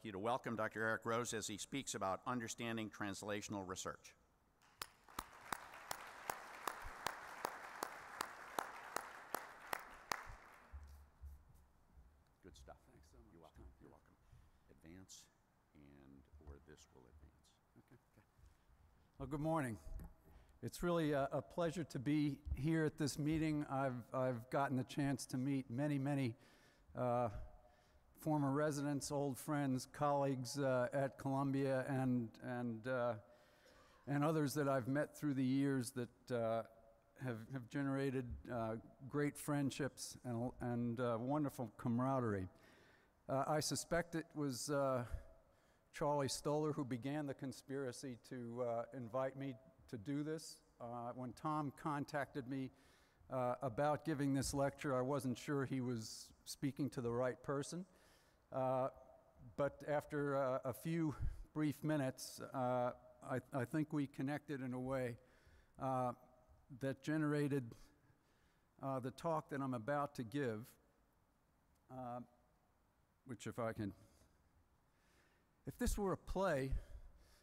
like you to welcome Dr. Eric Rose as he speaks about understanding translational research. Good stuff. Thanks so much. You're welcome. You're welcome. Advance, or this will advance. Okay. Well, good morning. It's really a pleasure to be here at this meeting. I've gotten the chance to meet many former residents, old friends, colleagues at Columbia, and others that I've met through the years that have generated great friendships and wonderful camaraderie. I suspect it was Charlie Stoller who began the conspiracy to invite me to do this. When Tom contacted me about giving this lecture, I wasn't sure he was speaking to the right person. But after a few brief minutes, I think we connected in a way that generated the talk that I'm about to give, which if this were a play,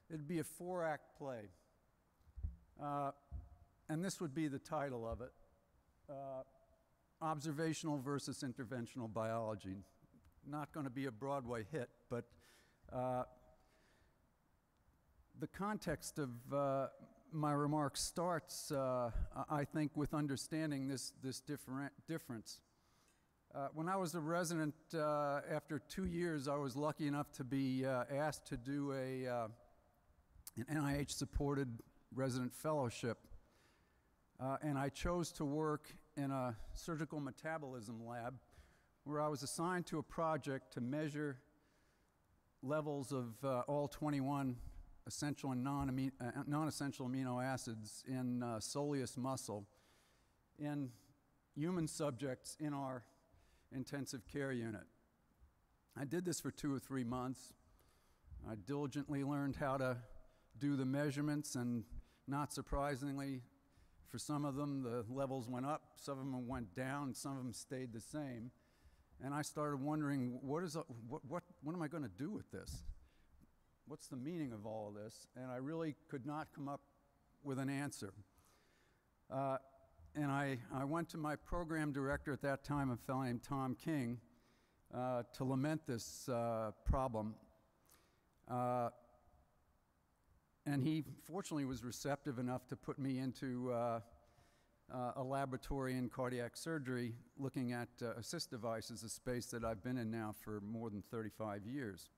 it'd be a 4-act play. And this would be the title of it, Observational versus Interventional Biology. Not going to be a Broadway hit, but the context of my remarks starts, I think, with understanding this difference. When I was a resident, after 2 years, I was lucky enough to be asked to do an NIH-supported resident fellowship. And I chose to work in a surgical metabolism lab where I was assigned to a project to measure levels of all 21 essential and non-essential amino acids in soleus muscle in human subjects in our intensive care unit. I did this for 2 or 3 months. I diligently learned how to do the measurements, and not surprisingly, for some of them, the levels went up, some of them went down, some of them stayed the same. And I started wondering, what am I going to do with this? What's the meaning of all of this? And I really could not come up with an answer. And I went to my program director at that time, a fellow named Tom King, to lament this problem. And he fortunately was receptive enough to put me into a laboratory in cardiac surgery looking at assist devices, a space that I've been in now for more than 35 years.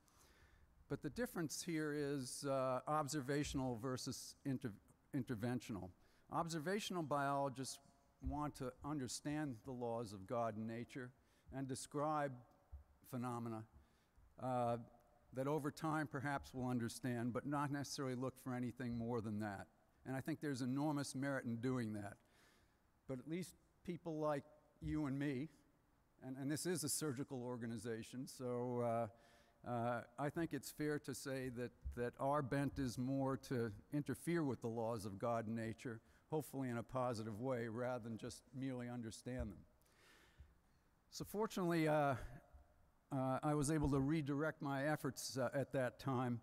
But the difference here is observational versus interventional. Observational biologists want to understand the laws of God and nature and describe phenomena that over time perhaps we'll understand, but not necessarily look for anything more than that. And I think there's enormous merit in doing that. But at least people like you and me, and this is a surgical organization, so I think it's fair to say that our bent is more to interfere with the laws of God and nature, hopefully in a positive way, rather than just merely understand them. So fortunately, I was able to redirect my efforts at that time,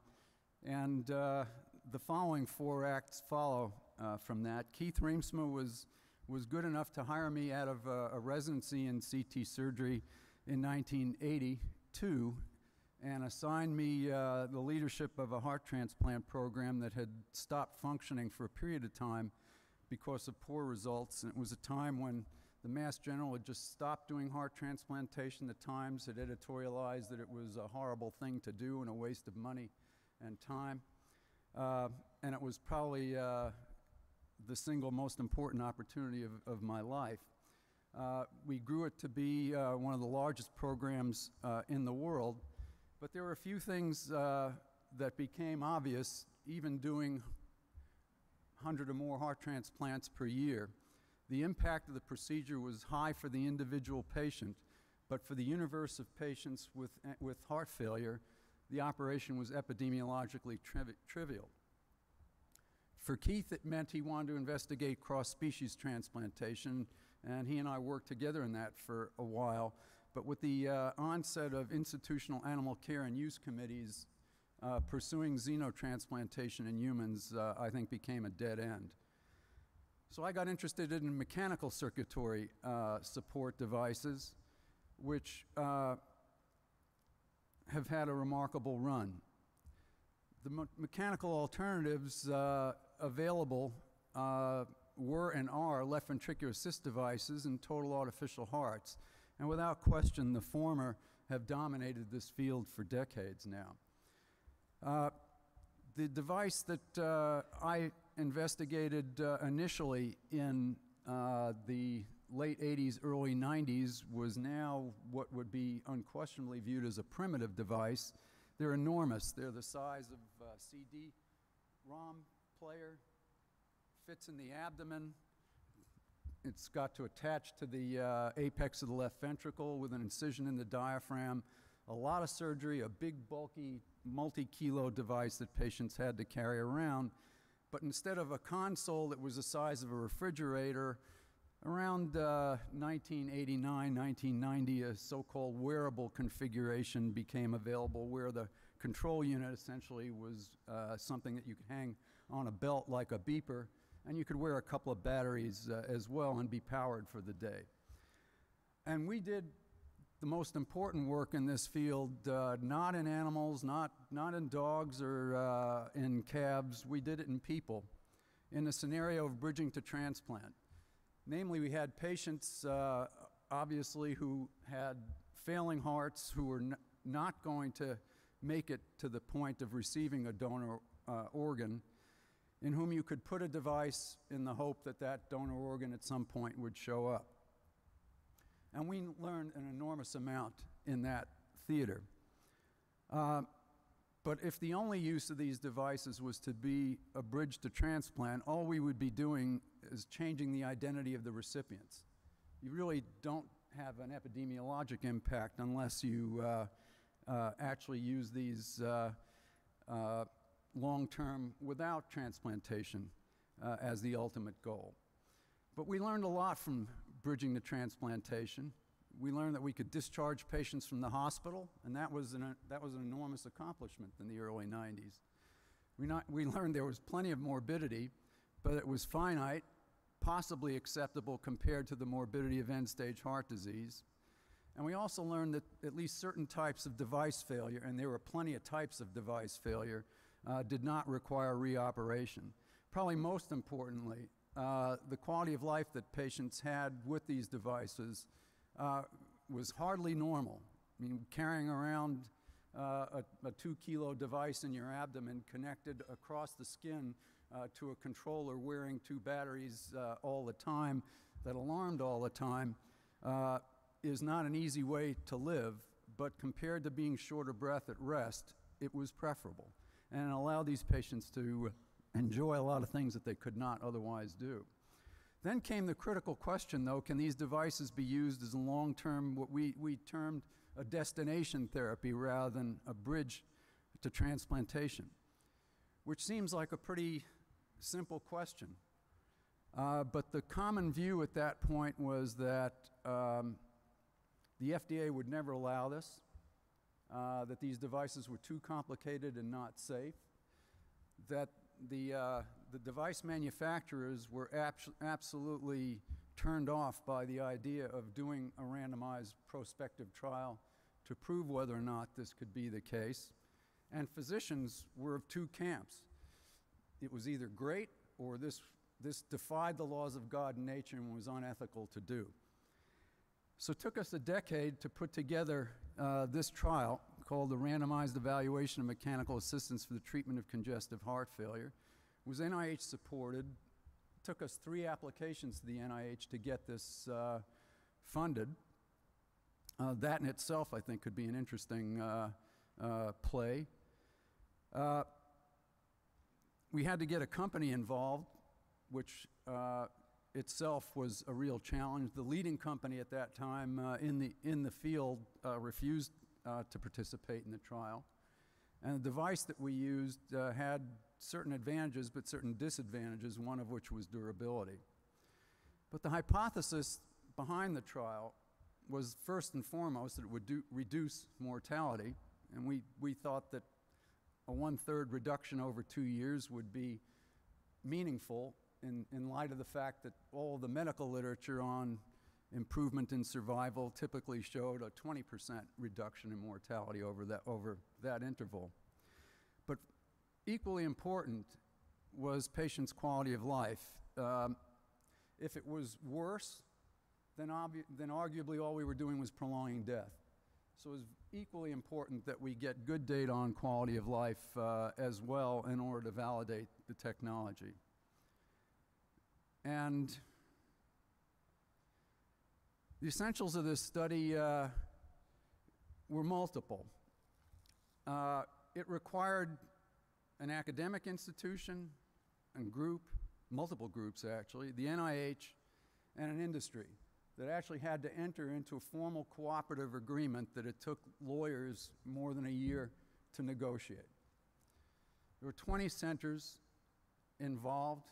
and the following 4 acts follow from that. Keith Reemsma was good enough to hire me out of a residency in CT surgery in 1982 and assigned me the leadership of a heart transplant program that had stopped functioning for a period of time because of poor results. And it was a time when the Mass General had just stopped doing heart transplantation. The Times had editorialized that it was a horrible thing to do and a waste of money and time. And it was probably the single most important opportunity of my life. We grew it to be one of the largest programs in the world, but there were a few things that became obvious, even doing 100 or more heart transplants per year. The impact of the procedure was high for the individual patient, but for the universe of patients with heart failure, the operation was epidemiologically trivial. For Keith, it meant he wanted to investigate cross-species transplantation, and he and I worked together in that for a while. But with the onset of institutional animal care and use committees, pursuing xenotransplantation in humans, I think, became a dead end. So I got interested in mechanical circulatory support devices, which have had a remarkable run. The mechanical alternatives available were and are left ventricular assist devices and total artificial hearts. And without question, the former have dominated this field for decades now. The device that I investigated initially in the late 80s, early 90s was now what would be unquestionably viewed as a primitive device. They're enormous. They're the size of a CD-ROM player, fits in the abdomen. It's got to attach to the apex of the left ventricle with an incision in the diaphragm. A lot of surgery, a big, bulky, multi-kilo device that patients had to carry around. But instead of a console that was the size of a refrigerator, around 1989, 1990, a so-called wearable configuration became available where the control unit essentially was something that you could hang on a belt like a beeper, and you could wear a couple of batteries as well and be powered for the day. And we did the most important work in this field, not in animals, not in dogs or in calves. We did it in people in the scenario of bridging to transplant. Namely, we had patients, obviously, who had failing hearts, who were not going to make it to the point of receiving a donor organ, in whom you could put a device in the hope that that donor organ at some point would show up. And we learned an enormous amount in that theater. But if the only use of these devices was to be a bridge to transplant, all we would be doing is changing the identity of the recipients. You really don't have an epidemiologic impact unless you actually use these long-term without transplantation as the ultimate goal. But we learned a lot from bridging to transplantation. We learned that we could discharge patients from the hospital, and that was an enormous accomplishment in the early 90s. We learned there was plenty of morbidity, but it was finite, possibly acceptable compared to the morbidity of end-stage heart disease. And we also learned that at least certain types of device failure, and there were plenty of types of device failure, did not require reoperation. Probably most importantly, the quality of life that patients had with these devices was hardly normal. I mean, carrying around a 2-kilo device in your abdomen connected across the skin to a controller, wearing 2 batteries all the time, that alarmed all the time, is not an easy way to live, but compared to being short of breath at rest, it was preferable. And it allowed these patients to enjoy a lot of things that they could not otherwise do. Then came the critical question, though, can these devices be used as a long-term, what we termed a destination therapy rather than a bridge to transplantation? Which seems like a pretty simple question. But the common view at that point was that the FDA would never allow this, that these devices were too complicated and not safe, that the device manufacturers were absolutely turned off by the idea of doing a randomized prospective trial to prove whether or not this could be the case. And physicians were of 2 camps. It was either great or this defied the laws of God and nature and was unethical to do. So it took us a decade to put together this trial called the Randomized Evaluation of Mechanical Assistance for the Treatment of Congestive Heart Failure. It was NIH supported. It took us 3 applications to the NIH to get this funded. That in itself, I think, could be an interesting play. We had to get a company involved, which itself was a real challenge. The leading company at that time in the field refused to participate in the trial. And the device that we used had certain advantages but certain disadvantages, one of which was durability. But the hypothesis behind the trial was first and foremost that it would reduce mortality, and we thought that a 1/3 reduction over 2 years would be meaningful in light of the fact that all the medical literature on improvement in survival typically showed a 20% reduction in mortality over that interval. But equally important was patients' quality of life. If it was worse, then arguably all we were doing was prolonging death. So it was equally important that we get good data on quality of life as well in order to validate the technology. And the essentials of this study were multiple. It required an academic institution and group, multiple groups actually, the NIH, and an industry that actually had to enter into a formal cooperative agreement that it took lawyers more than a year to negotiate. There were 20 centers involved.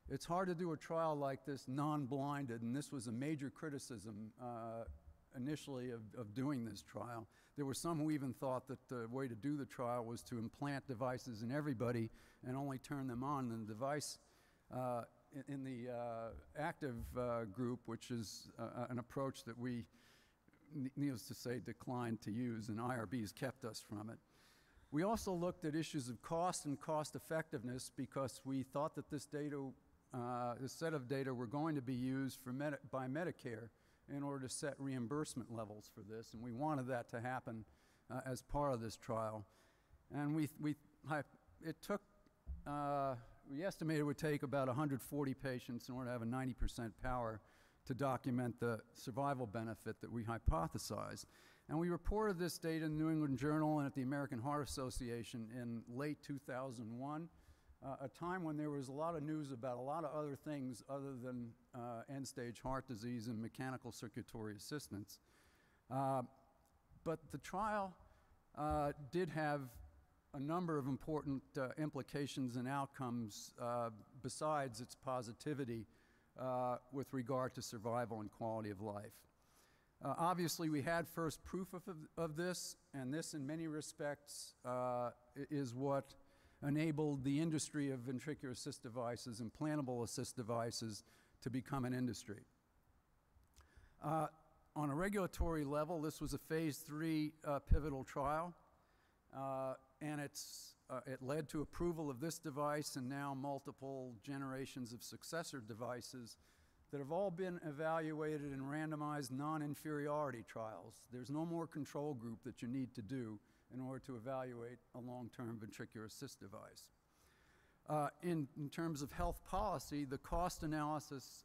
It's hard to do a trial like this non-blinded, and this was a major criticism initially of doing this trial. There were some who even thought that the way to do the trial was to implant devices in everybody and only turn them on. And the device in the active group, which is an approach that we, needless to say, declined to use, and IRBs kept us from it. We also looked at issues of cost and cost effectiveness because we thought that this data, this set of data were going to be used by Medicare in order to set reimbursement levels for this, and we wanted that to happen as part of this trial. And we estimated it would take about 140 patients in order to have a 90% power to document the survival benefit that we hypothesized. And we reported this data in the New England Journal and at the American Heart Association in late 2001, a time when there was a lot of news about a lot of other things other than end-stage heart disease and mechanical circulatory assistance. But the trial did have a number of important implications and outcomes besides its positivity with regard to survival and quality of life. Obviously, we had first proof of this, and this in many respects is what enabled the industry of ventricular assist devices, implantable assist devices, to become an industry. On a regulatory level, this was a phase 3 pivotal trial, and it led to approval of this device and now multiple generations of successor devices that have all been evaluated in randomized non-inferiority trials. There's no more control group that you need to do in order to evaluate a long-term ventricular assist device. In terms of health policy, the cost analysis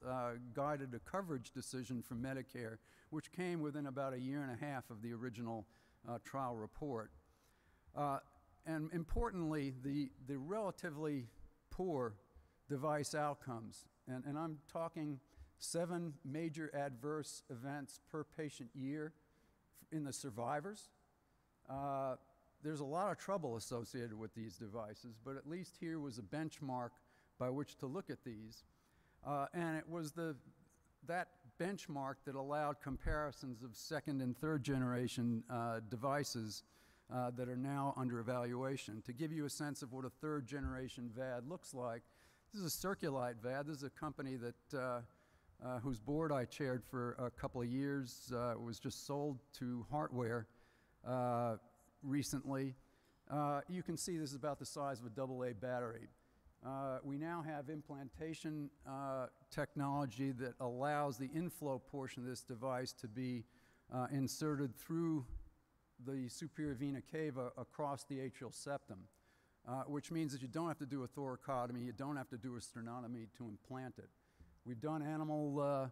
guided a coverage decision from Medicare, which came within about 1.5 years of the original trial report. And importantly, the relatively poor device outcomes, and I'm talking 7 major adverse events per patient year in the survivors. There's a lot of trouble associated with these devices, but at least here was a benchmark by which to look at these. And it was that benchmark that allowed comparisons of 2nd and 3rd generation devices that are now under evaluation. To give you a sense of what a 3rd generation VAD looks like, this is a Circulite VAD. This is a company that whose board I chaired for a couple of years. It was just sold to Heartware recently. You can see this is about the size of a AA battery. We now have implantation technology that allows the inflow portion of this device to be inserted through the superior vena cava across the atrial septum, which means that you don't have to do a thoracotomy, you don't have to do a sternotomy to implant it. We've done animal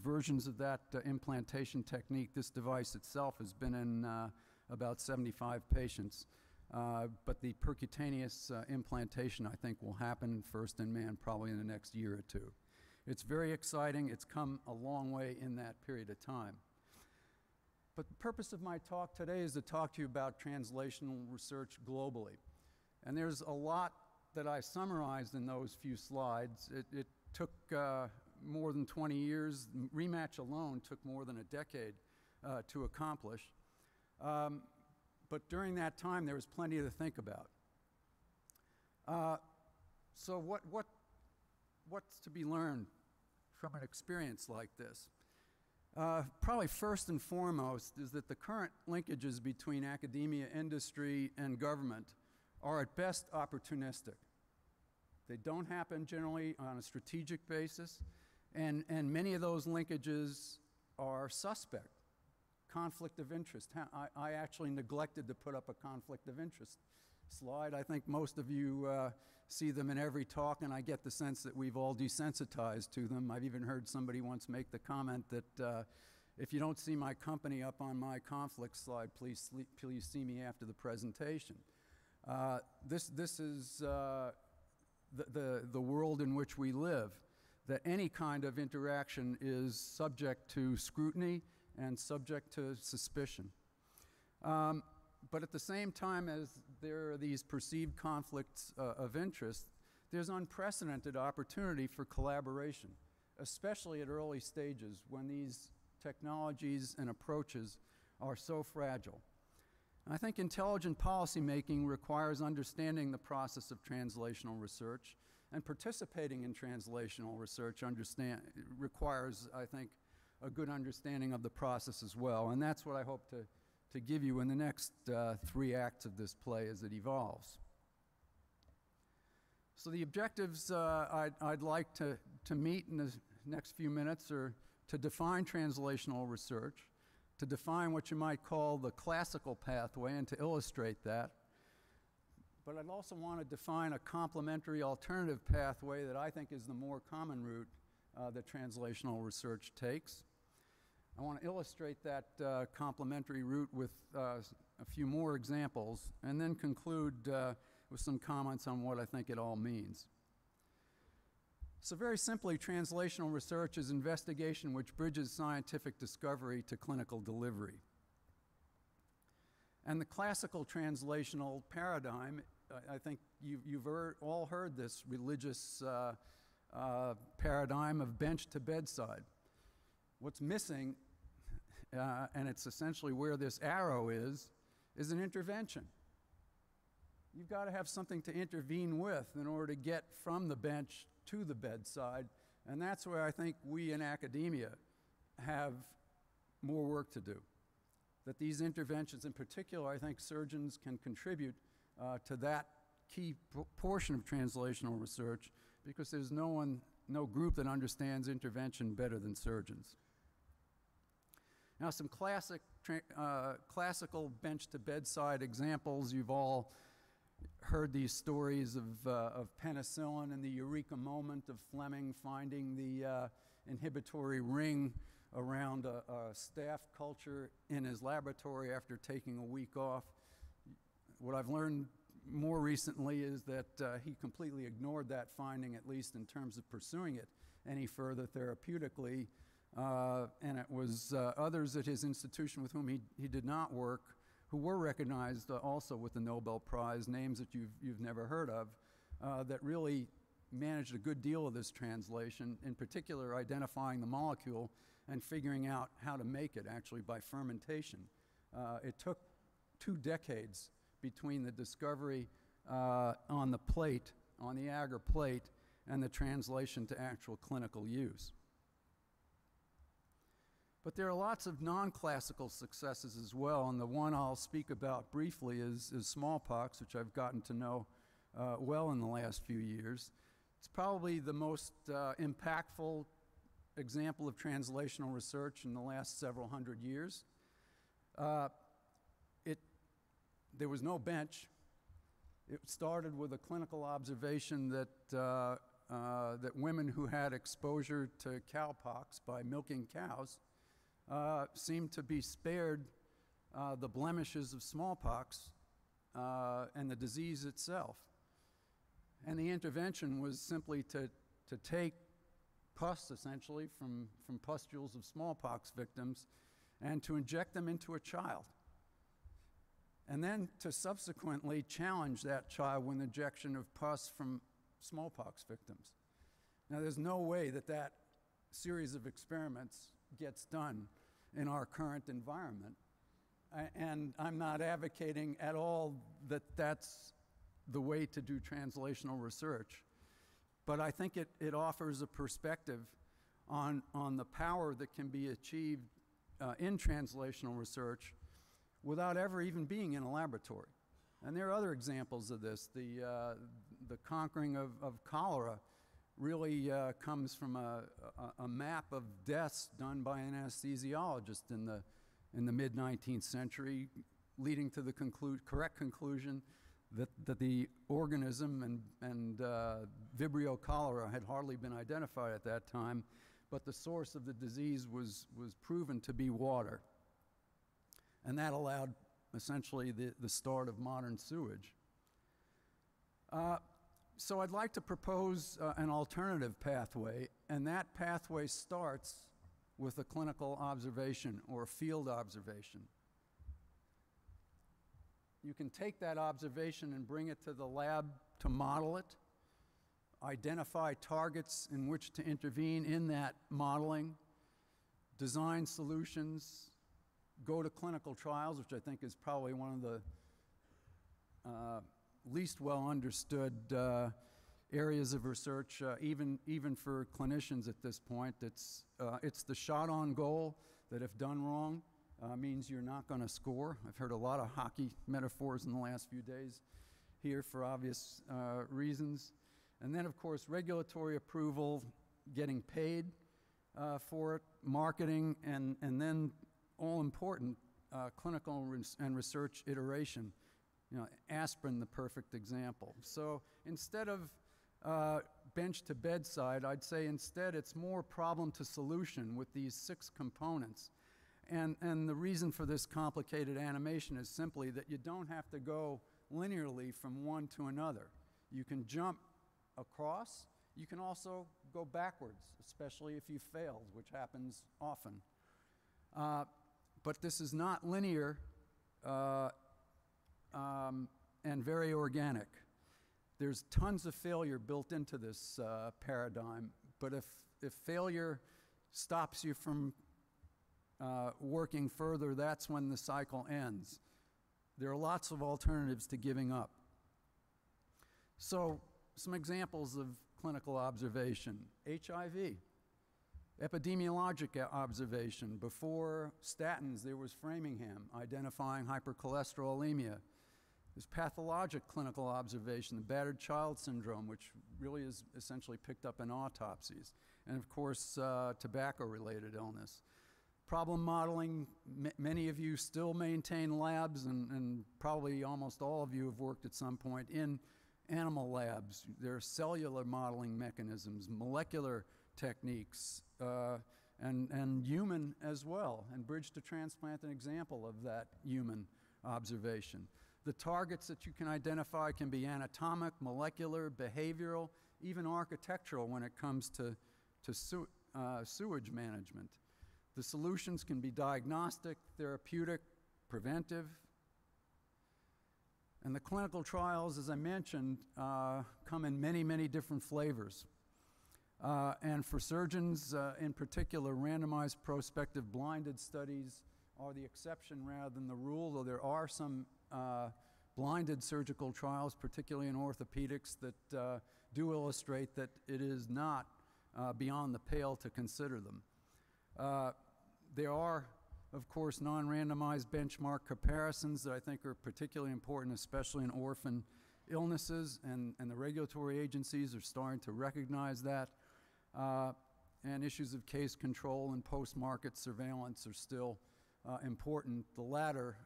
versions of that implantation technique. This device itself has been in about 75 patients, but the percutaneous implantation, I think, will happen first in man probably in the next year or 2. It's very exciting. It's come a long way in that period of time. But the purpose of my talk today is to talk to you about translational research globally. And there's a lot that I summarized in those few slides. It took more than 20 years. REMATCH alone took more than a decade to accomplish. But during that time, there was plenty to think about. So what's to be learned from an experience like this? Probably first and foremost is that the current linkages between academia, industry, and government are at best opportunistic. They don't happen generally on a strategic basis, and many of those linkages are suspect. Conflict of interest. I actually neglected to put up a conflict of interest slide. I think most of you see them in every talk, and I get the sense that we've all desensitized to them. I've even heard somebody once make the comment that if you don't see my company up on my conflict slide, please see me after the presentation. This is the world in which we live, that any kind of interaction is subject to scrutiny and subject to suspicion. But at the same time as there are these perceived conflicts of interest, there's unprecedented opportunity for collaboration, especially at early stages when these technologies and approaches are so fragile. I think intelligent policymaking requires understanding the process of translational research, and participating in translational research requires, I think, a good understanding of the process as well. And that's what I hope to give you in the next 3 acts of this play as it evolves. So the objectives I'd like to meet in the next few minutes are to define translational research, to define what you might call the classical pathway and to illustrate that. But I'd also want to define a complementary alternative pathway that I think is the more common route that translational research takes. I want to illustrate that complementary route with a few more examples, and then conclude with some comments on what I think it all means. So very simply, translational research is investigation which bridges scientific discovery to clinical delivery. And the classical translational paradigm, I think you've all heard this religious paradigm of bench to bedside. What's missing, and it's essentially where this arrow is an intervention. You've got to have something to intervene with in order to get from the bench to the bedside, and that's where I think we in academia have more work to do. That these interventions, in particular, I think surgeons can contribute to that key portion of translational research, because there's no group that understands intervention better than surgeons. Now, some classical bench-to-bedside examples. You've all heard these stories of penicillin and the eureka moment of Fleming finding the inhibitory ring around a staph culture in his laboratory after taking a week off. What I've learned more recently is that he completely ignored that finding, at least in terms of pursuing it any further therapeutically. And it was others at his institution with whom he did not work, who were recognized also with the Nobel Prize, names that you've never heard of, that really managed a good deal of this translation, in particular identifying the molecule and figuring out how to make it actually by fermentation. It took 2 decades between the discovery on the plate, on the agar plate, and the translation to actual clinical use. But there are lots of non-classical successes as well, and the one I'll speak about briefly is smallpox, which I've gotten to know well in the last few years. It's probably the most impactful example of translational research in the last several hundred years. There was no bench. It started with a clinical observation that women who had exposure to cowpox by milking cows seemed to be spared the blemishes of smallpox and the disease itself. And the intervention was simply to take pus, essentially, from pustules of smallpox victims and to inject them into a child. And then to subsequently challenge that child with injection of pus from smallpox victims. Now, there's no way that series of experiments gets done in our current environment. And I'm not advocating at all that that's the way to do translational research. But I think it offers a perspective on the power that can be achieved in translational research without ever even being in a laboratory. And there are other examples of this. The conquering of cholera really comes from a map of deaths done by an anesthesiologist in the mid-19th century, leading to the correct conclusion that the organism and Vibrio cholera had hardly been identified at that time, but the source of the disease was proven to be water. And that allowed essentially the start of modern sewage. So I'd like to propose an alternative pathway, and that pathway starts with a clinical observation or a field observation. You can take that observation and bring it to the lab to model it, identify targets in which to intervene in that modeling, design solutions, go to clinical trials, which I think is probably one of the least well understood areas of research, even for clinicians at this point. It's the shot on goal that, if done wrong, means you're not going to score. I've heard a lot of hockey metaphors in the last few days here for obvious reasons. And then, of course, regulatory approval, getting paid for it, marketing, and then all important clinical and research iteration. You know, aspirin, the perfect example. So instead of bench to bedside, I'd say instead it's more problem to solution with these 6 components. And the reason for this complicated animation is simply that you don't have to go linearly from one to another. You can jump across. You can also go backwards, especially if you failed, which happens often. But this is not linear and very organic. There's tons of failure built into this paradigm, but if failure stops you from working further, that's when the cycle ends. There are lots of alternatives to giving up. So, some examples of clinical observation. HIV, epidemiologic observation. Before statins, there was Framingham, identifying hypercholesterolemia. There's pathologic clinical observation, the battered child syndrome, which really is essentially picked up in autopsies. And of course, tobacco-related illness. Problem modeling, many of you still maintain labs, and probably almost all of you have worked at some point in animal labs. There are cellular modeling mechanisms, molecular techniques, and human as well. And Bridge to Transplant, an example of that human observation. The targets that you can identify can be anatomic, molecular, behavioral, even architectural when it comes to sewage management. The solutions can be diagnostic, therapeutic, preventive. And the clinical trials, as I mentioned, come in many, many different flavors. And for surgeons in particular, randomized prospective blinded studies are the exception rather than the rule, though there are some blinded surgical trials, particularly in orthopedics, that do illustrate that it is not beyond the pale to consider them. There are, of course, non-randomized benchmark comparisons that I think are particularly important, especially in orphan illnesses, and the regulatory agencies are starting to recognize that. And issues of case control and post-market surveillance are still important, the latter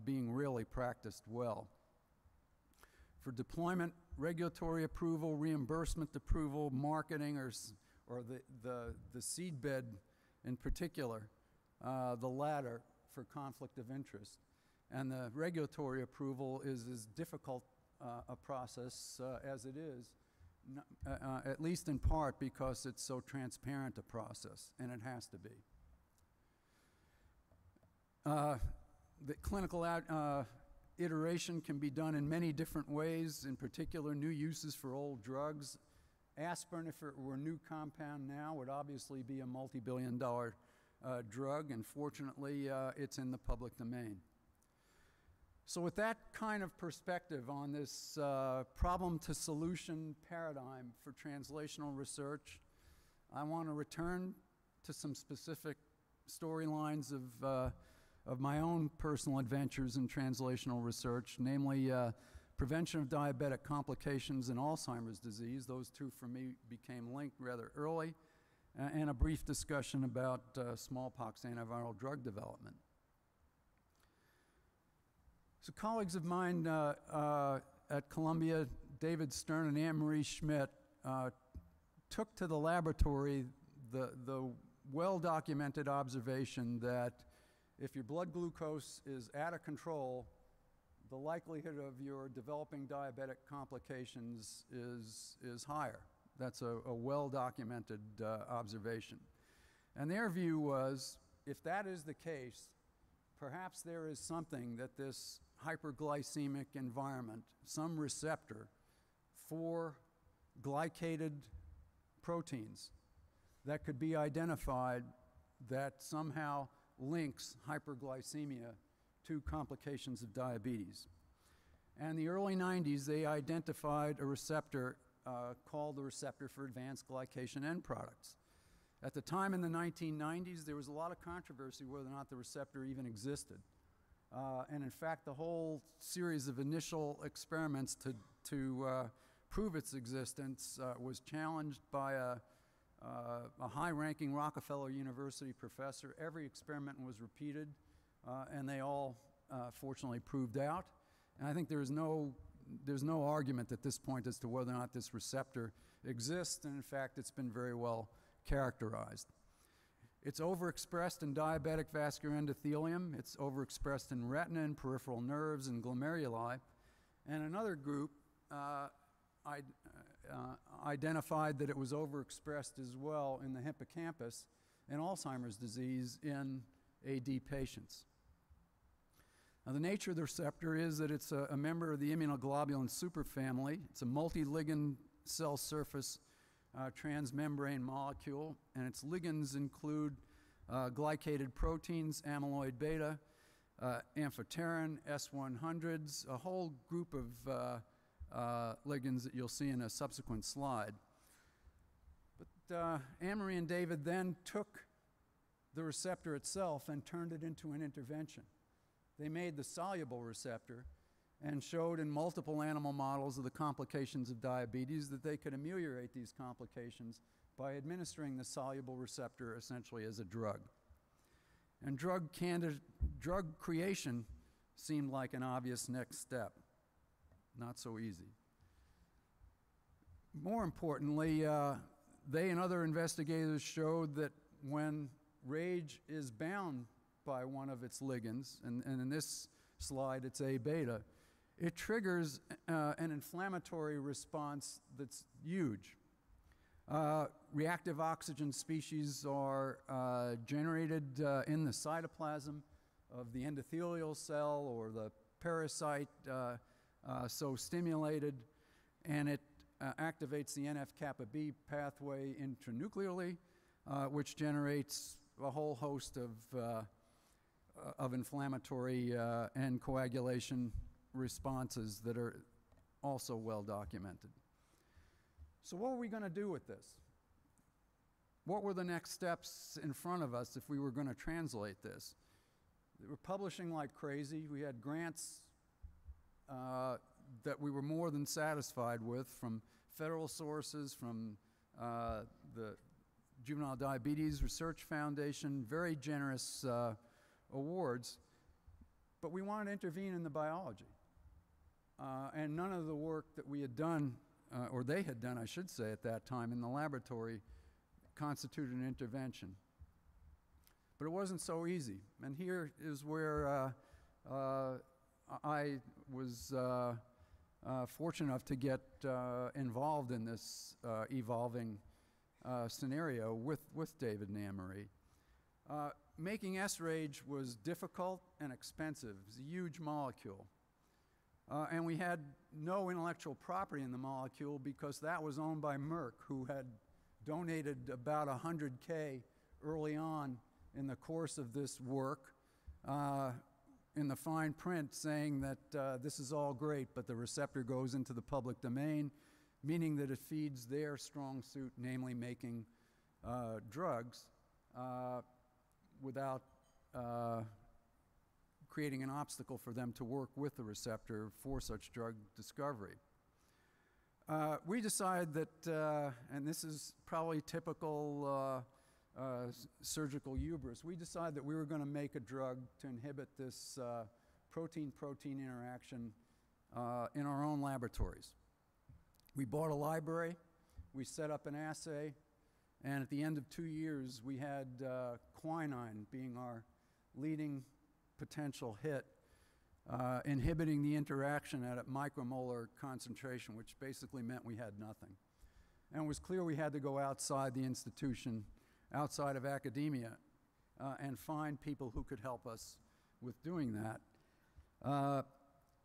being really practiced well. For deployment, regulatory approval, reimbursement approval, marketing, or the seedbed in particular, the latter for conflict of interest. And the regulatory approval is as difficult a process as it is, at least in part because it's so transparent a process, and it has to be. The clinical iteration can be done in many different ways, in particular new uses for old drugs, Aspirin, if it were a new compound now, would obviously be a multi-billion-dollar drug, and fortunately, it's in the public domain. So with that kind of perspective on this problem-to-solution paradigm for translational research, I want to return to some specific storylines of my own personal adventures in translational research, namely prevention of diabetic complications and Alzheimer's disease. Those two, for me, became linked rather early, and a brief discussion about smallpox antiviral drug development. So colleagues of mine at Columbia, David Stern and Anne-Marie Schmidt, took to the laboratory the well-documented observation that if your blood glucose is out of control, the likelihood of your developing diabetic complications is higher. That's a well-documented observation. And their view was, if that is the case, perhaps there is something that this hyperglycemic environment, some receptor for glycated proteins that could be identified that somehow links hyperglycemia to complications of diabetes. And in the early 90s, they identified a receptor called the receptor for advanced glycation end products. At the time in the 1990s, there was a lot of controversy whether or not the receptor even existed. And in fact, the whole series of initial experiments to prove its existence was challenged by a high-ranking Rockefeller University professor. Every experiment was repeated, and they all fortunately proved out. And I think there's no argument at this point as to whether or not this receptor exists, and in fact, it's been very well characterized. It's overexpressed in diabetic vascular endothelium. It's overexpressed in retina and peripheral nerves and glomeruli. And another group identified that it was overexpressed as well in the hippocampus and Alzheimer's disease in AD patients. Now, the nature of the receptor is that it's a member of the immunoglobulin superfamily. It's a multi-ligand cell surface transmembrane molecule, and its ligands include glycated proteins, amyloid beta, amphotericin, S100s, a whole group of ligands that you'll see in a subsequent slide. But Anne-Marie and David then took the receptor itself and turned it into an intervention. They made the soluble receptor and showed in multiple animal models of the complications of diabetes that they could ameliorate these complications by administering the soluble receptor essentially as a drug. And drug creation seemed like an obvious next step. Not so easy. More importantly, they and other investigators showed that when RAGE is bound by one of its ligands, and in this slide it's A-beta, it triggers an inflammatory response that's huge. Reactive oxygen species are generated in the cytoplasm of the endothelial cell or the parasite so stimulated, and it activates the NF-kappa B pathway intranuclearly, which generates a whole host of inflammatory and coagulation responses that are also well documented. So what were we going to do with this? What were the next steps in front of us if we were going to translate this? They were publishing like crazy. We had grants that we were more than satisfied with from federal sources, from the Juvenile Diabetes Research Foundation, very generous awards, but we wanted to intervene in the biology. And none of the work that we had done, or they had done, I should say, at that time in the laboratory constituted an intervention. But it wasn't so easy. And here is where I was fortunate enough to get involved in this evolving scenario with David and Anne-Marie. Making S-RAGE was difficult and expensive. It was a huge molecule. And we had no intellectual property in the molecule because that was owned by Merck, who had donated about $100K early on in the course of this work in the fine print saying that this is all great, but the receptor goes into the public domain, meaning that it feeds their strong suit, namely making drugs, without creating an obstacle for them to work with the receptor for such drug discovery. We decided that, and this is probably typical surgical hubris, we decided that we were going to make a drug to inhibit this protein-protein interaction in our own laboratories. We bought a library, we set up an assay, and at the end of 2 years, we had quinine being our leading potential hit, inhibiting the interaction at a micromolar concentration, which basically meant we had nothing. And it was clear we had to go outside the institution, outside of academia, and find people who could help us with doing that.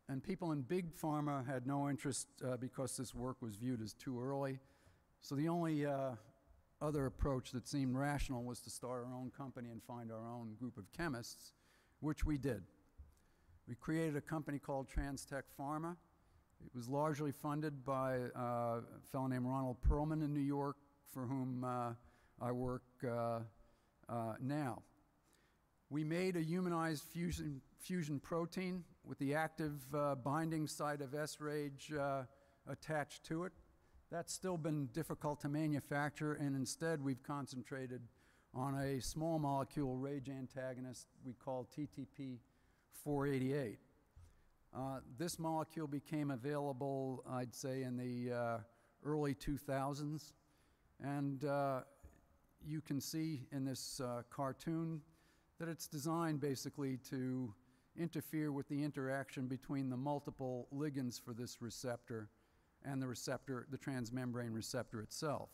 And people in big pharma had no interest because this work was viewed as too early. So the only other approach that seemed rational was to start our own company and find our own group of chemists, which we did. We created a company called TransTech Pharma. It was largely funded by a fellow named Ronald Perlman in New York, for whom I work now. We made a humanized fusion protein with the active binding site of S-RAGE attached to it. That's still been difficult to manufacture, and instead we've concentrated on a small molecule RAGE antagonist we call TTP-488. This molecule became available, I'd say, in the early 2000s, and you can see in this cartoon that it's designed basically to interfere with the interaction between the multiple ligands for this receptor and the receptor, the transmembrane receptor itself.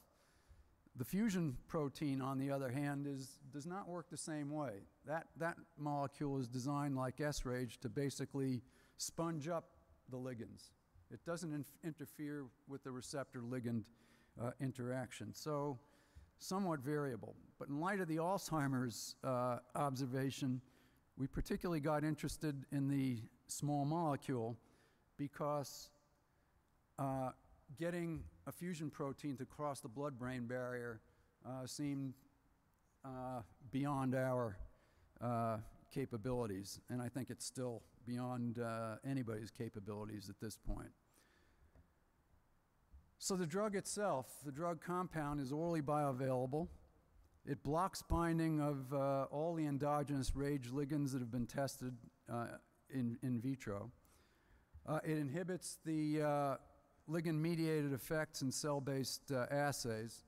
The fusion protein, on the other hand, does not work the same way. That molecule is designed like S-RAGE to basically sponge up the ligands. It doesn't interfere with the receptor-ligand interaction. So somewhat variable. But in light of the Alzheimer's observation, we particularly got interested in the small molecule because getting a fusion protein to cross the blood-brain barrier seemed beyond our capabilities, and I think it's still beyond anybody's capabilities at this point. So the drug itself, the drug compound, is orally bioavailable. It blocks binding of all the endogenous RAGE ligands that have been tested in vitro. It inhibits the ligand-mediated effects in cell-based assays.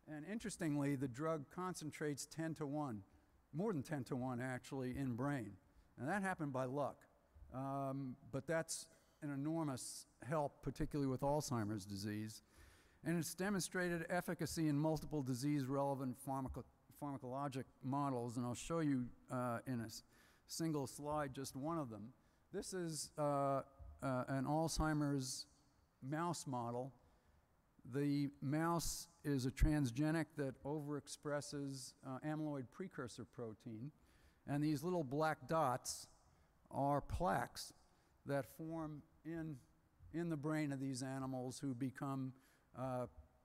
And interestingly, the drug concentrates 10 to 1, more than 10 to 1 actually, in brain. And that happened by luck. But that's an enormous help, particularly with Alzheimer's disease. And it's demonstrated efficacy in multiple disease-relevant pharmacologic models, and I'll show you in a single slide just one of them. This is an Alzheimer's mouse model. The mouse is a transgenic that overexpresses amyloid precursor protein, and these little black dots are plaques that form in the brain of these animals who become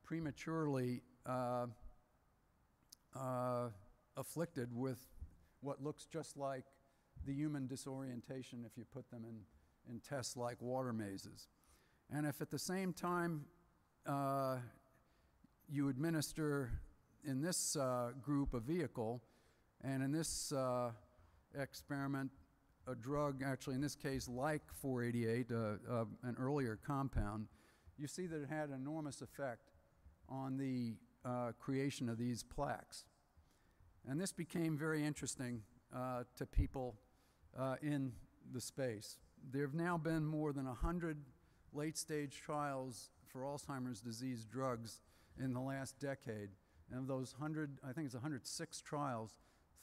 prematurely afflicted with what looks just like the human disorientation if you put them in tests like water mazes. And if at the same time you administer in this group a vehicle, and in this experiment a drug, actually in this case like 488, an earlier compound, you see that it had an enormous effect on the creation of these plaques. And this became very interesting to people in the space. There have now been more than 100 late-stage trials for Alzheimer's disease drugs in the last decade. And of those 100, I think it's 106 trials,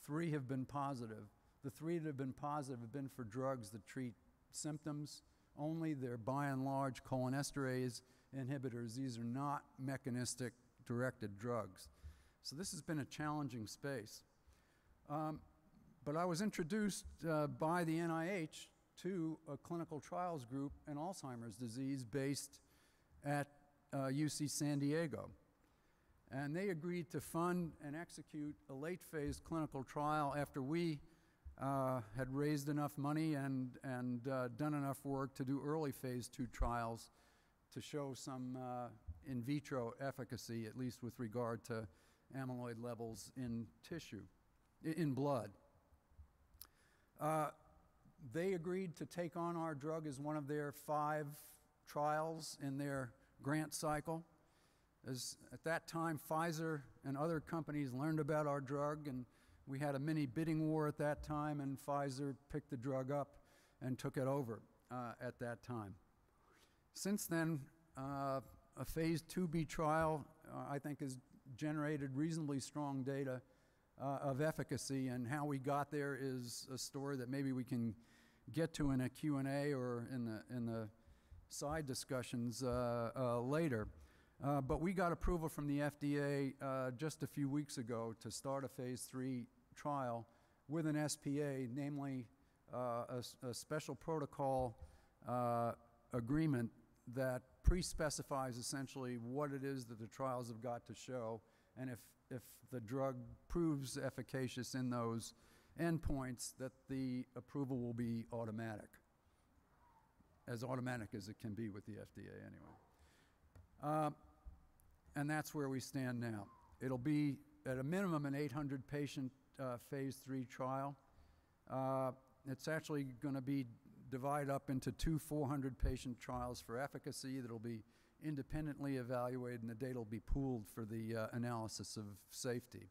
3 have been positive. The 3 that have been positive have been for drugs that treat symptoms only. They're by and large cholinesterase inhibitors. These are not mechanistic directed drugs. So this has been a challenging space. But I was introduced by the NIH to a clinical trials group in Alzheimer's disease based at UC San Diego. And they agreed to fund and execute a late phase clinical trial after we had raised enough money and done enough work to do early phase 2 trials to show some in vitro efficacy, at least with regard to amyloid levels in tissue, in blood. They agreed to take on our drug as one of their 5 trials in their grant cycle. As at that time, Pfizer and other companies learned about our drug, and we had a mini bidding war at that time, and Pfizer picked the drug up and took it over at that time. Since then, a phase 2B trial, I think, has generated reasonably strong data of efficacy, and how we got there is a story that maybe we can get to in a Q&A or in the side discussions later. But we got approval from the FDA just a few weeks ago to start a phase 3 trial with an SPA, namely a special protocol agreement that pre-specifies essentially what it is that the trials have got to show, and if the drug proves efficacious in those endpoints, that the approval will be automatic, as automatic as it can be with the FDA anyway. And that's where we stand now. It'll be, at a minimum, an 800-patient phase 3 trial. It's actually going to be divided up into 2 400-patient trials for efficacy that'll be independently evaluated, and the data will be pooled for the analysis of safety.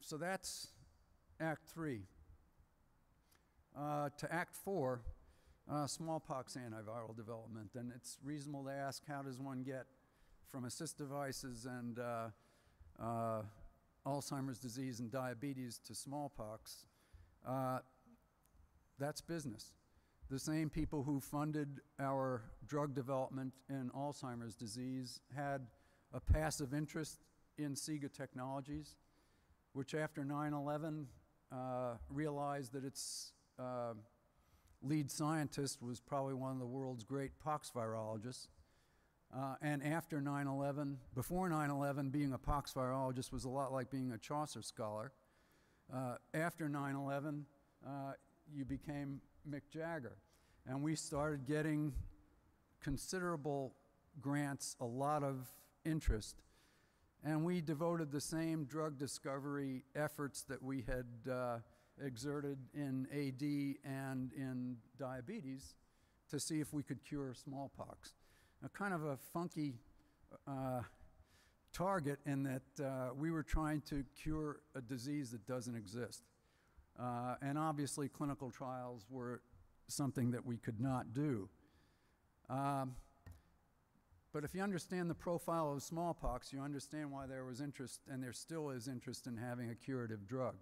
So that's Act 3. To Act 4, smallpox antiviral development, and it's reasonable to ask, how does one get from assist devices and Alzheimer's disease and diabetes to smallpox? That's business. The same people who funded our drug development in Alzheimer's disease had a passive interest in SIGA Technologies, which after 9/11 realized that its lead scientist was probably one of the world's great pox virologists. And after 9/11, before 9/11, being a pox virologist was a lot like being a Chaucer scholar. After 9/11, you became Mick Jagger. And we started getting considerable grants, a lot of interest. And we devoted the same drug discovery efforts that we had exerted in AD and in diabetes to see if we could cure smallpox. Now, kind of a funky target in that we were trying to cure a disease that doesn't exist. And obviously, clinical trials were something that we could not do. But if you understand the profile of smallpox, you understand why there was interest, and there still is interest, in having a curative drug.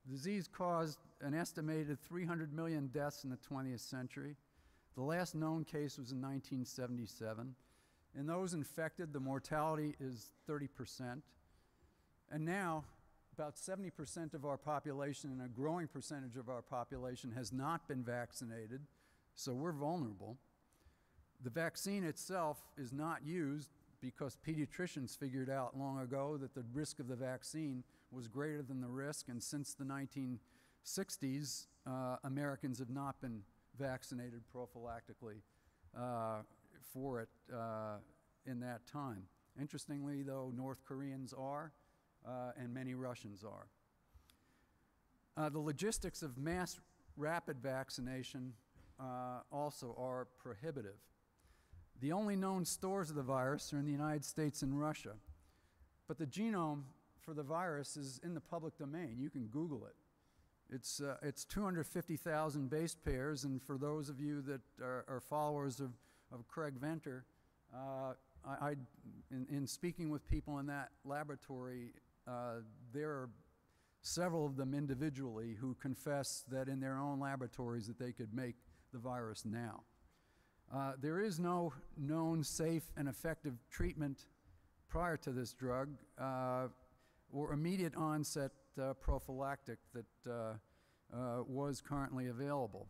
The disease caused an estimated 300 million deaths in the 20th century. The last known case was in 1977. In those infected, the mortality is 30%. And now, about 70% of our population, and a growing percentage of our population, has not been vaccinated, so we're vulnerable. The vaccine itself is not used because pediatricians figured out long ago that the risk of the vaccine was greater than the risk, and since the 1960s, Americans have not been vaccinated prophylactically for it in that time. Interestingly, though, North Koreans are, and many Russians are. The logistics of mass rapid vaccination also are prohibitive. The only known stores of the virus are in the United States and Russia, but the genome for the virus is in the public domain. You can Google it. It's 250,000 base pairs, and for those of you that are followers of Craig Venter, in speaking with people in that laboratory, there are several of them individually, who confessed that in their own laboratories that they could make the virus now. There is no known safe and effective treatment prior to this drug or immediate onset prophylactic that was currently available.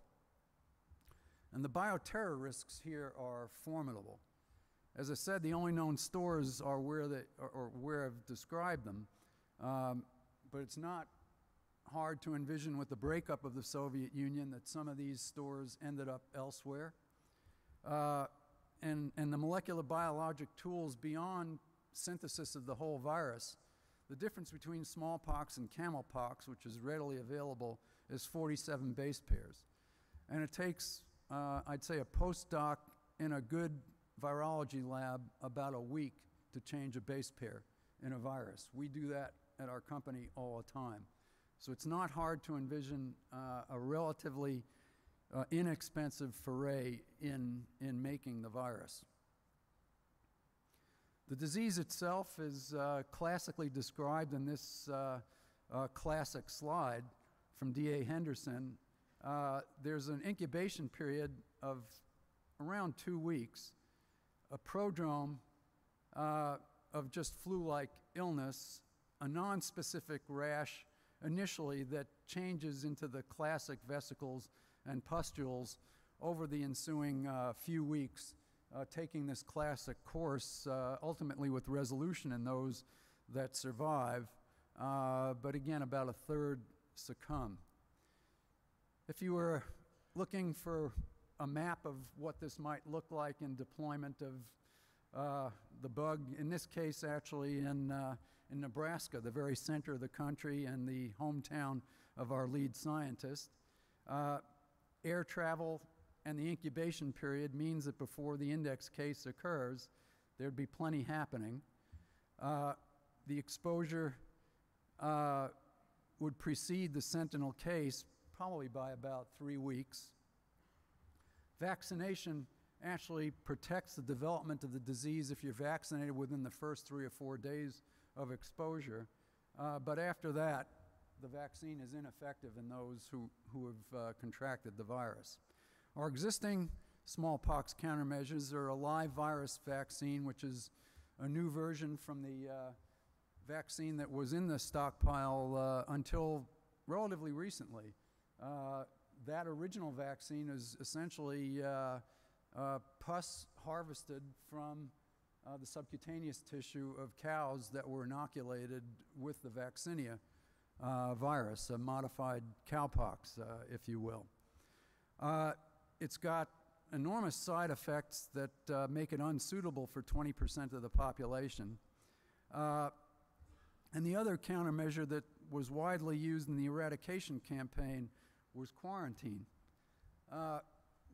And the bioterror risks here are formidable. As I said, the only known stores are where I've described them, but it's not hard to envision with the breakup of the Soviet Union that some of these stores ended up elsewhere. And the molecular biologic tools beyond synthesis of the whole virus, the difference between smallpox and camelpox, which is readily available, is 47 base pairs. And it takes, I'd say, a postdoc in a good virology lab about a week to change a base pair in a virus. We do that at our company all the time. So it's not hard to envision a relatively inexpensive foray in making the virus. The disease itself is classically described in this classic slide from D.A. Henderson. There's an incubation period of around 2 weeks, a prodrome of just flu-like illness, a non-specific rash initially that changes into the classic vesicles and pustules over the ensuing few weeks, taking this classic course, ultimately with resolution in those that survive, but again, about a third succumb. If you were looking for a map of what this might look like in deployment of the bug, in this case actually in Nebraska, the very center of the country and the hometown of our lead scientist, air travel and the incubation period means that before the index case occurs, there'd be plenty happening. The exposure would precede the sentinel case probably by about 3 weeks. Vaccination actually protects the development of the disease if you're vaccinated within the first 3 or 4 days of exposure. But after that, the vaccine is ineffective in those who have contracted the virus. Our existing smallpox countermeasures are a live virus vaccine, which is a new version from the vaccine that was in the stockpile until relatively recently. That original vaccine is essentially pus harvested from the subcutaneous tissue of cows that were inoculated with the vaccinia virus, a modified cowpox, if you will. It's got enormous side effects that make it unsuitable for 20% of the population. And the other countermeasure that was widely used in the eradication campaign was quarantine,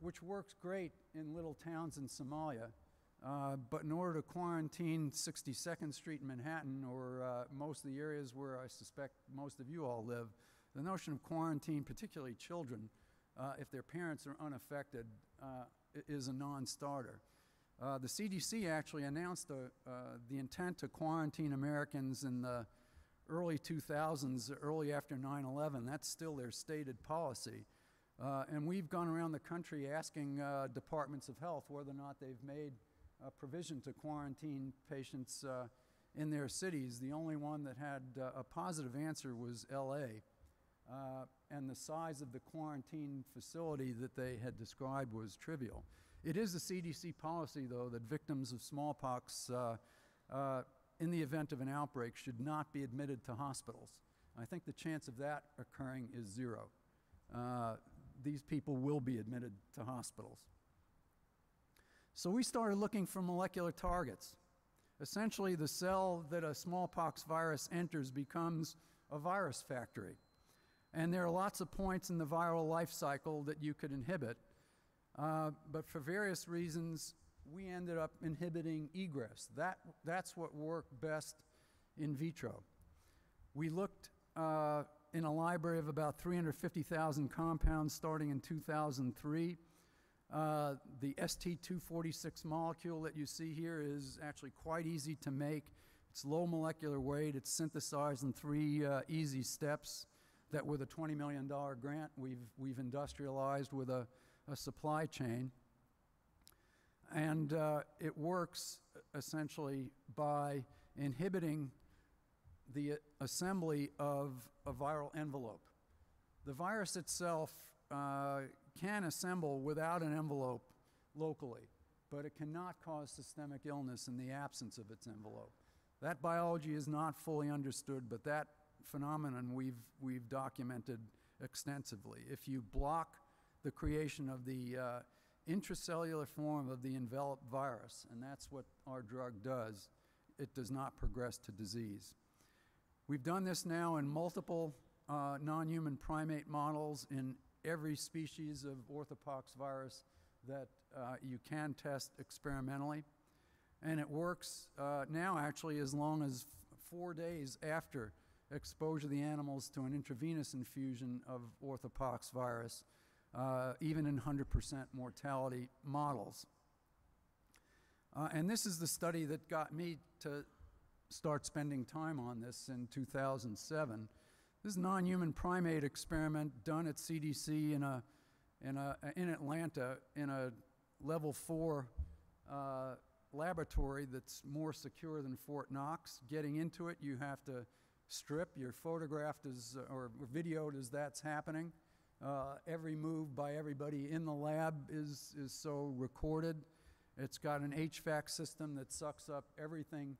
which works great in little towns in Somalia. But in order to quarantine 62nd Street in Manhattan, or most of the areas where I suspect most of you all live, the notion of quarantine, particularly children, if their parents are unaffected, is a non-starter. The CDC actually announced the intent to quarantine Americans in the early 2000s, early after 9/11. That's still their stated policy. And we've gone around the country asking departments of health whether or not they've made a provision to quarantine patients in their cities. The only one that had a positive answer was LA. And the size of the quarantine facility that they had described was trivial. It is a CDC policy, though, that victims of smallpox in the event of an outbreak should not be admitted to hospitals. I think the chance of that occurring is 0. These people will be admitted to hospitals. So we started looking for molecular targets. Essentially, the cell that a smallpox virus enters becomes a virus factory. And there are lots of points in the viral life cycle that you could inhibit. But for various reasons, we ended up inhibiting egress. That's what worked best in vitro. We looked in a library of about 350,000 compounds starting in 2003. The ST246 molecule that you see here is actually quite easy to make. It's low molecular weight. It's synthesized in 3 easy steps that with a $20 million grant we've industrialized with a supply chain. And it works essentially by inhibiting the assembly of a viral envelope. The virus itself can assemble without an envelope locally, but it cannot cause systemic illness in the absence of its envelope. That biology is not fully understood, but that phenomenon we've documented extensively. If you block the creation of the intracellular form of the enveloped virus, and that's what our drug does, it does not progress to disease. We've done this now in multiple non-human primate models in every species of orthopox virus that you can test experimentally. And it works now actually as long as 4 days after exposure of the animals to an intravenous infusion of orthopox virus, even in 100% mortality models. And this is the study that got me to start spending time on this in 2007. This is a non-human primate experiment done at CDC in Atlanta in a level 4 laboratory that's more secure than Fort Knox. Getting into it, you have to strip. You're photographed as, or videoed as that's happening. Every move by everybody in the lab is so recorded. It's got an HVAC system that sucks up everything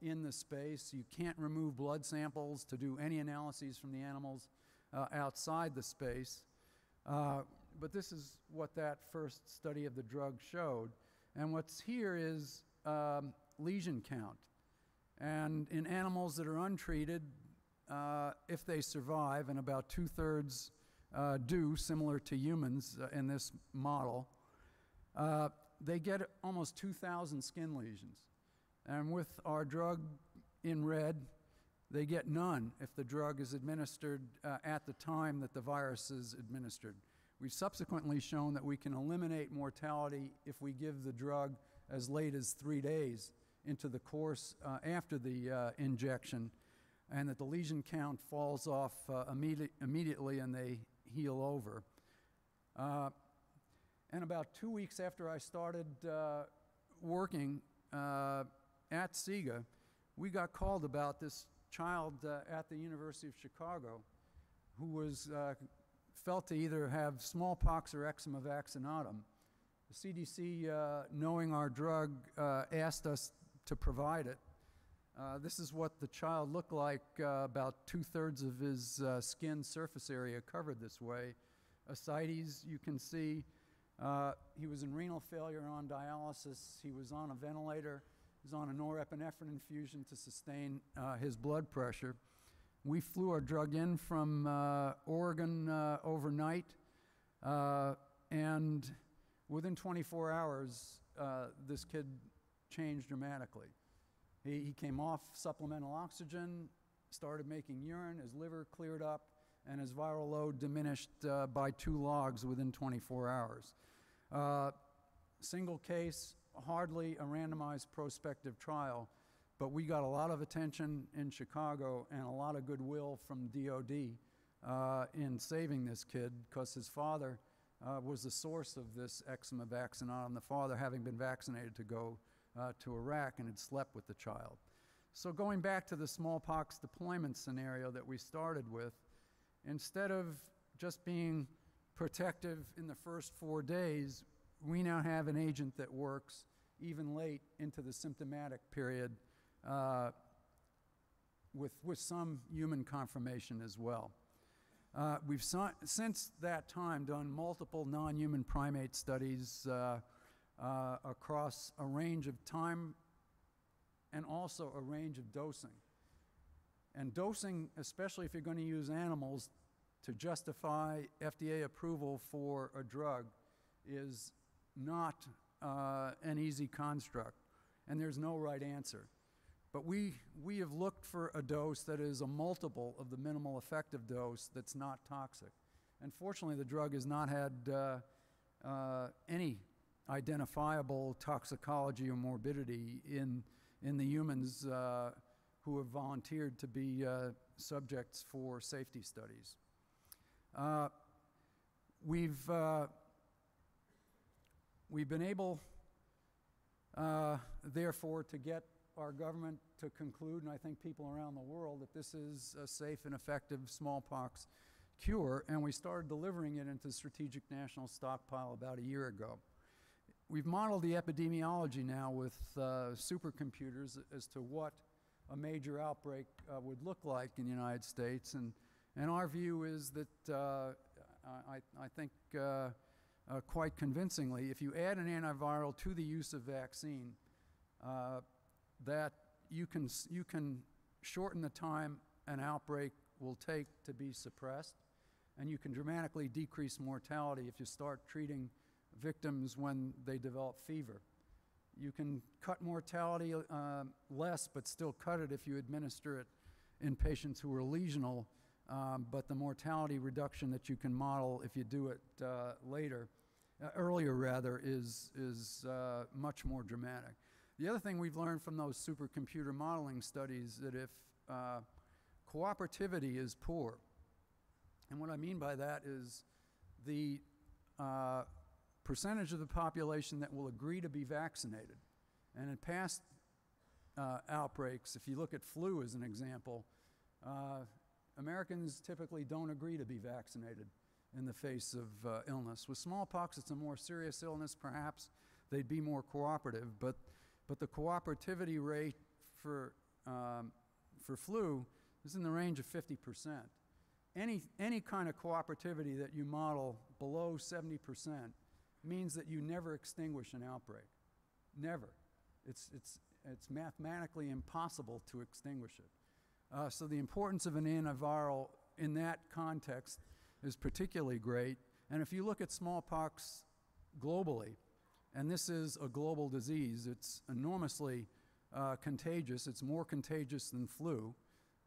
in the space. You can't remove blood samples to do any analyses from the animals outside the space. But this is what that first study of the drug showed. And what's here is lesion count. And in animals that are untreated, if they survive, and about 2/3 do, similar to humans in this model, they get almost 2,000 skin lesions. And with our drug in red, they get none if the drug is administered at the time that the virus is administered. We've subsequently shown that we can eliminate mortality if we give the drug as late as 3 days into the course after the injection, and that the lesion count falls off immediately and they heal over. And about 2 weeks after I started working at SIGA, we got called about this child at the University of Chicago who was felt to either have smallpox or eczema vaccinatum. The CDC, knowing our drug, asked us to provide it. This is what the child looked like, about 2/3 of his skin surface area covered this way. Ascites, you can see. He was in renal failure on dialysis. He was on a ventilator. He was on a norepinephrine infusion to sustain his blood pressure. We flew our drug in from Oregon overnight, and within 24 hours, this kid changed dramatically. He came off supplemental oxygen, started making urine, his liver cleared up, and his viral load diminished by 2 logs within 24 hours. Single case, hardly a randomized prospective trial, but we got a lot of attention in Chicago and a lot of goodwill from DOD in saving this kid, because his father was the source of this eczema vaccinatum, the father having been vaccinated to go to Iraq and had slept with the child. So going back to the smallpox deployment scenario that we started with, instead of just being protective in the first 4 days, we now have an agent that works even late into the symptomatic period with some human confirmation as well. We've since that time done multiple non-human primate studies across a range of time and also a range of dosing. And dosing, especially if you're going to use animals to justify FDA approval for a drug, is not an easy construct, and there's no right answer. But we have looked for a dose that is a multiple of the minimal effective dose that's not toxic. And fortunately, the drug has not had any identifiable toxicology or morbidity in in the humans who have volunteered to be subjects for safety studies. We've been able, therefore, to get our government to conclude, and I think people around the world, that this is a safe and effective smallpox cure, and we started delivering it into the Strategic National Stockpile about a year ago. We've modeled the epidemiology now with supercomputers as to what a major outbreak would look like in the United States, and our view is that I think quite convincingly, if you add an antiviral to the use of vaccine, that you can shorten the time an outbreak will take to be suppressed, and you can dramatically decrease mortality if you start treating victims when they develop fever. You can cut mortality less, but still cut it if you administer it in patients who are lesional, but the mortality reduction that you can model if you do it earlier rather, is much more dramatic. The other thing we've learned from those supercomputer modeling studies that if cooperativity is poor, and what I mean by that is the percentage of the population that will agree to be vaccinated. And in past outbreaks, if you look at flu as an example, Americans typically don't agree to be vaccinated in the face of illness. With smallpox, it's a more serious illness, perhaps they'd be more cooperative, but the cooperativity rate for flu is in the range of 50%. Any kind of cooperativity that you model below 70% means that you never extinguish an outbreak. Never. It's mathematically impossible to extinguish it. So the importance of an antiviral in that context is particularly great. And if you look at smallpox globally, and this is a global disease, it's enormously contagious. It's more contagious than flu.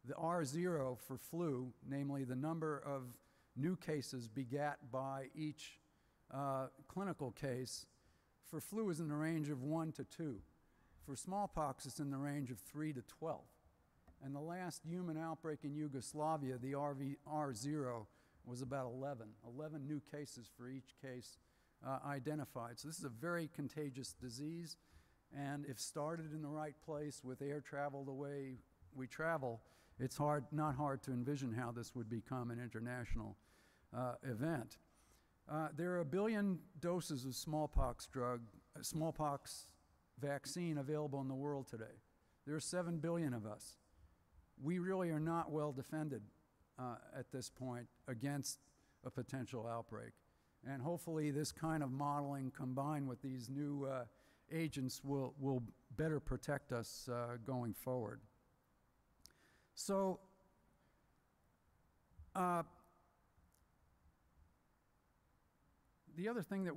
The R0 for flu, namely the number of new cases begat by each clinical case, for flu is in the range of 1 to 2. For smallpox, it's in the range of 3 to 12. And the last human outbreak in Yugoslavia, the R0, was about 11 new cases for each case identified. So this is a very contagious disease, and if started in the right place with air travel the way we travel, it's not hard to envision how this would become an international event. There are 1 billion doses of smallpox vaccine available in the world today. There are 7 billion of us. We really are not well defended at this point against a potential outbreak. And hopefully this kind of modeling combined with these new agents will better protect us going forward. So the other thing that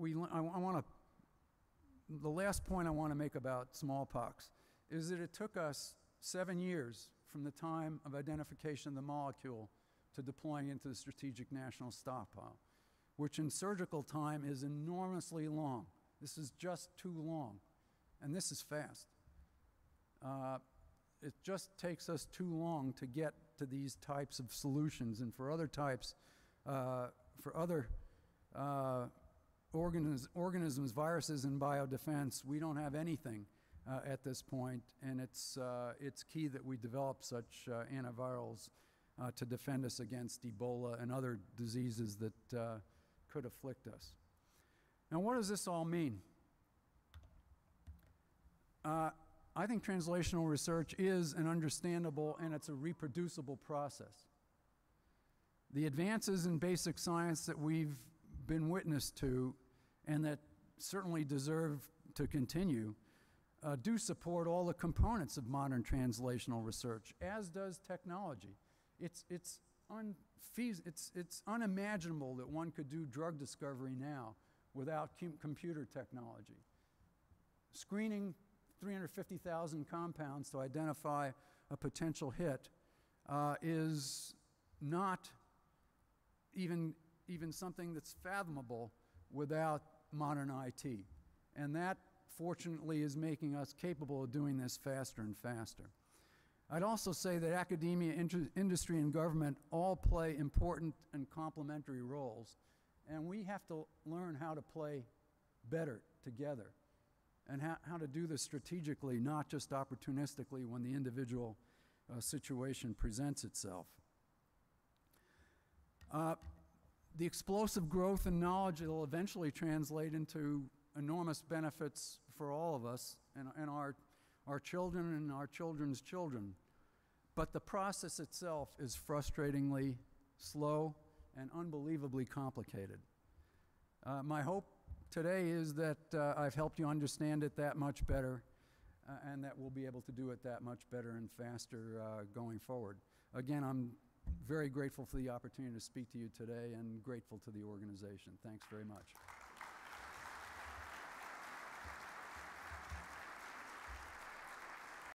the last point I want to make about smallpox is that it took us 7 years from the time of identification of the molecule to deploying into the Strategic National Stockpile, which in surgical time is enormously long. This is just too long, and this is fast. It just takes us too long to get to these types of solutions, and for other types, for other organisms, viruses, and biodefense, we don't have anything at this point, and it's key that we develop such antivirals to defend us against Ebola and other diseases that could afflict us. Now, what does this all mean? I think translational research is an understandable and it's a reproducible process. The advances in basic science that we've been witness to and that certainly deserve to continue do support all the components of modern translational research, as does technology. It's unimaginable that one could do drug discovery now without computer technology. Screening 350,000 compounds to identify a potential hit is not even something that's fathomable without modern IT. And that fortunately, is making us capable of doing this faster and faster. I'd also say that academia, industry, and government all play important and complementary roles, and we have to learn how to play better together and how to do this strategically, not just opportunistically when the individual situation presents itself. The explosive growth in knowledge will eventually translate into enormous benefits for all of us and our children and our children's children. But the process itself is frustratingly slow and unbelievably complicated. My hope today is that I've helped you understand it that much better and that we'll be able to do it that much better and faster going forward. Again, I'm very grateful for the opportunity to speak to you today and grateful to the organization. Thanks very much.